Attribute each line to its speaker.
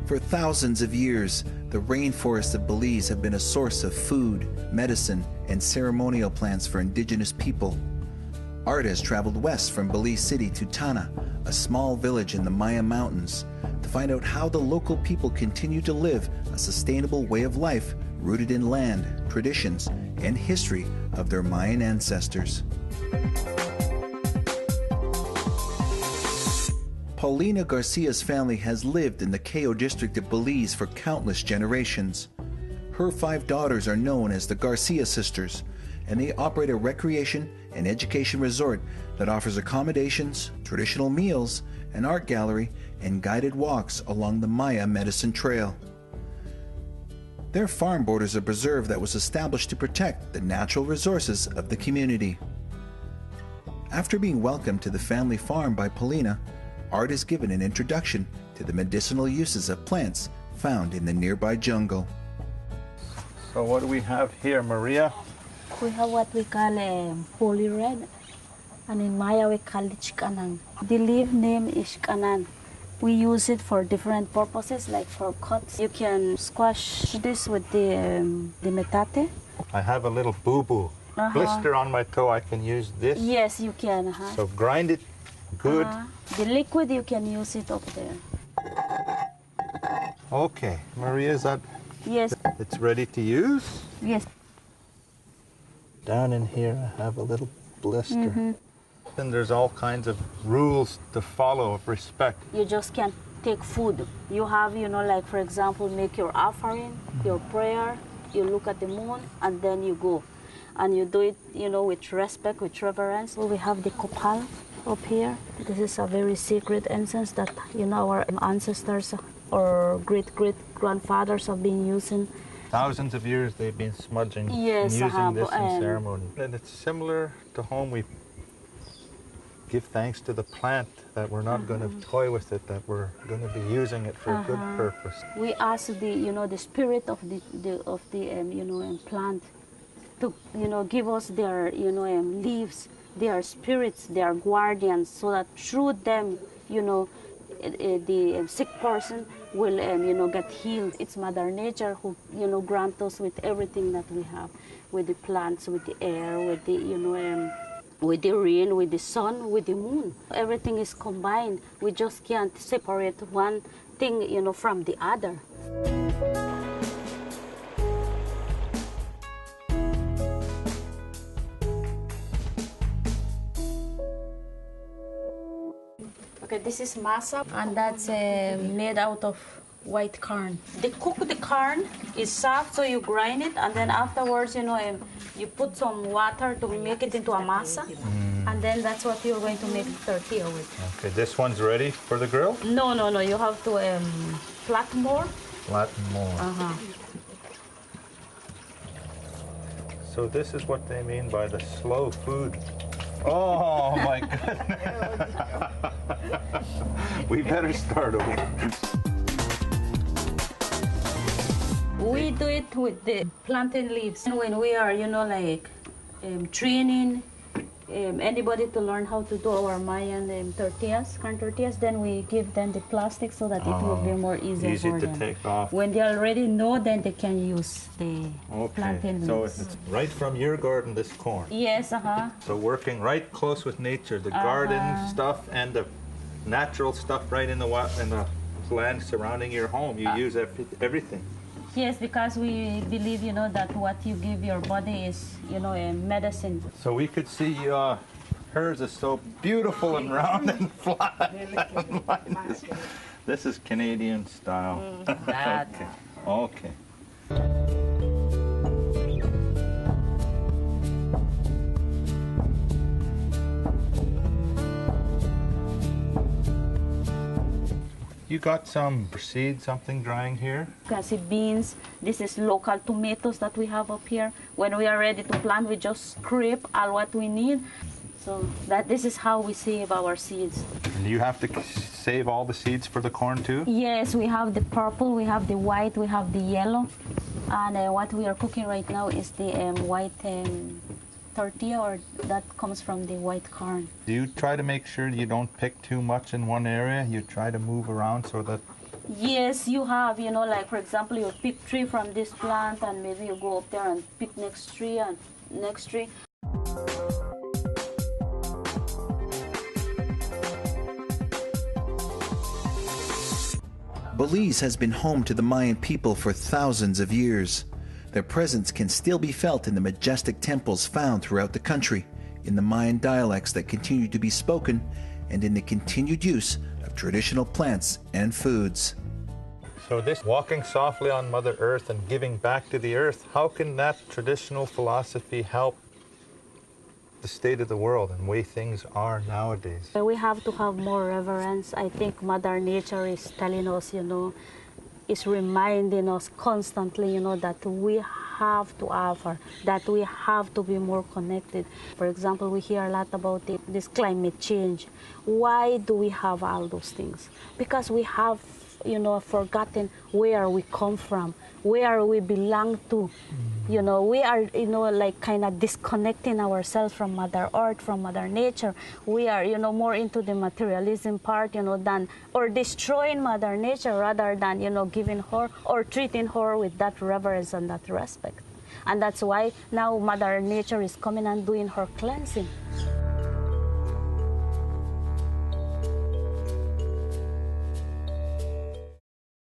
Speaker 1: For thousands of years, the rainforests of Belize have been a source of food, medicine, and ceremonial plants for indigenous people. Art has traveled west from Belize City to Tana, a small village in the Maya Mountains, to find out how the local people continue to live a sustainable way of life rooted in land, traditions, and history of their Mayan ancestors. Paulina Garcia's family has lived in the Cayo district of Belize for countless generations. Her 5 daughters are known as the Garcia Sisters, and they operate a recreation and education resort that offers accommodations, traditional meals, an art gallery, and guided walks along the Maya Medicine Trail. Their farm borders a preserve that was established to protect the natural resources of the community. After being welcomed to the family farm by Paulina, Art is given an introduction to the medicinal uses of plants found in the nearby jungle.
Speaker 2: So what do we have here, Maria?
Speaker 3: We have what we call holy red, and in Maya we call it shkanan. The leaf name is shkanan. We use it for different purposes, like for cuts. You can squash this with the metate.
Speaker 2: I have a little boo-boo blister on my toe. I can use this?
Speaker 3: Yes, you can.
Speaker 2: So grind it good.
Speaker 3: The liquid, you can use it up there.
Speaker 2: Okay, Maria, is that?
Speaker 3: Yes.
Speaker 2: It's ready to use?
Speaker 3: Yes.
Speaker 2: Down in here, I have a little blister. And there's all kinds of rules to follow of respect.
Speaker 3: You just can't take food. You have, like, for example, make your offering, your prayer, you look at the moon, and then you go. And you do it, with respect, with reverence. We have the kopal up here. This is a very sacred incense that, our ancestors or great-great-grandfathers have been using.
Speaker 2: Thousands of years they've been smudging and using this in ceremony. And it's similar to home. We give thanks to the plant that we're not going to toy with it, that we're going to be using it for a good purpose.
Speaker 3: We ask the spirit of the plant to give us their leaves, their spirits, their guardians, so that through them the sick person will get healed. It's Mother Nature who grant us with everything that we have, with the plants, with the air, with the with the rain, with the sun, with the moon. Everything is combined. We just can't separate one thing from the other. Okay, this is masa, and that's made out of white corn. They cook the corn, it's soft, so you grind it, and then afterwards, you put some water to make it into a masa, and then that's what you're going to make tortilla with.
Speaker 2: Okay, this one's ready for the grill?
Speaker 3: No, you have to flat more.
Speaker 2: Flat more. So this is what they mean by the slow food. Oh my goodness. We better start over.
Speaker 3: We do it with the plantain leaves. And when we are, training anybody to learn how to do our Mayan tortillas, corn tortillas, then we give them the plastic so that it will be more easy for them.
Speaker 2: Easy to take off.
Speaker 3: When they already know, then they can use the plantain leaves.
Speaker 2: So it's right from your garden, this corn?
Speaker 3: Yes,
Speaker 2: So working right close with nature, the garden stuff and the natural stuff right in the land surrounding your home. You use everything.
Speaker 3: Yes, because we believe, that what you give your body is, a medicine.
Speaker 2: So we could see hers is so beautiful and round and flat. This is Canadian style. Okay. You got some seed, something drying here?
Speaker 3: You can see beans. This is local tomatoes that we have up here. When we are ready to plant, we just scrape all what we need. So this is how we save our seeds.
Speaker 2: And you have to save all the seeds for the corn too?
Speaker 3: Yes, we have the purple, we have the white, we have the yellow. And what we are cooking right now is the white tortilla, or that comes from the white corn.
Speaker 2: Do you try to make sure you don't pick too much in one area? You try to move around so that
Speaker 3: Yes, you have, you know, like for example, you pick tree from this plant and maybe you go up there and pick next tree and next tree.
Speaker 1: Belize has been home to the Mayan people for thousands of years. Their presence can still be felt in the majestic temples found throughout the country, in the Mayan dialects that continue to be spoken, and in the continued use of traditional plants and foods.
Speaker 2: So this walking softly on Mother Earth and giving back to the earth, how can that traditional philosophy help the state of the world and the way things are nowadays?
Speaker 3: We have to have more reverence. I think Mother Nature is telling us, you know, is reminding us constantly, you know, that we have to offer, that we have to be more connected. For example, we hear a lot about this climate change. Why do we have all those things? Because we have, you know, forgotten where we come from, where we belong to. You know, we are, you know, like kind of disconnecting ourselves from Mother Earth, from Mother Nature. We are, you know, more into the materialism part, you know, than, or destroying Mother Nature rather than, you know, giving her or treating her with that reverence and that respect. And that's why now Mother Nature is coming and doing her cleansing.